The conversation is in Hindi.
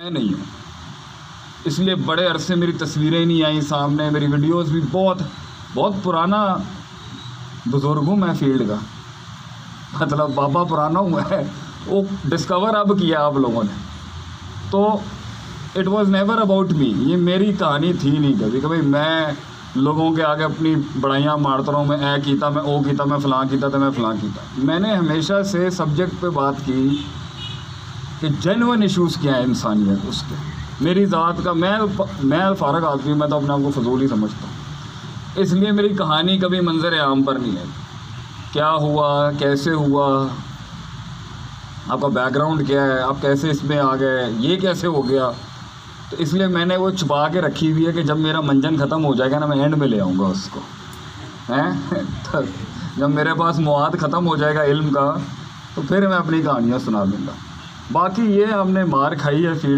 मैं नहीं हूँ, इसलिए बड़े अरसे मेरी तस्वीरें नहीं आई सामने। मेरी वीडियोस भी बहुत पुराना बुज़ुर्ग हूँ मैं फील्ड का, मतलब बाबा पुराना हूँ मैं, वो डिस्कवर अब किया आप लोगों ने। तो it was never about me, ये मेरी कहानी थी नहीं कभी कि भाई मैं लोगों के आगे अपनी बड़ाइयाँ मारता रहा हूँ, मैं ए कीता, मैं ओ कीता, मैं फ़लाँ कीता तो मैं फ़लाँ कीता। मैंने हमेशा से सब्जेक्ट पे बात की कि जेन्युइन इश्यूज़ क्या है इंसानियत उसके। मेरी ज़ात का मैं फ़ारग आदमी, मैं तो अपने आप को फजूल ही समझता हूँ, इसलिए मेरी कहानी कभी मंजर आम पर नहीं है। क्या हुआ, कैसे हुआ, आपका बैकग्राउंड क्या है, आप कैसे इसमें आ गए, ये कैसे हो गया, तो इसलिए मैंने वो छुपा के रखी हुई है कि जब मेरा मंजन ख़त्म हो जाएगा ना, मैं एंड में ले आऊँगा उसको, हैं तो जब मेरे पास मवाद ख़त्म हो जाएगा इल्म का, तो फिर मैं अपनी कहानियाँ सुना दूँगा। बाकी ये हमने मार खाई है फील्ड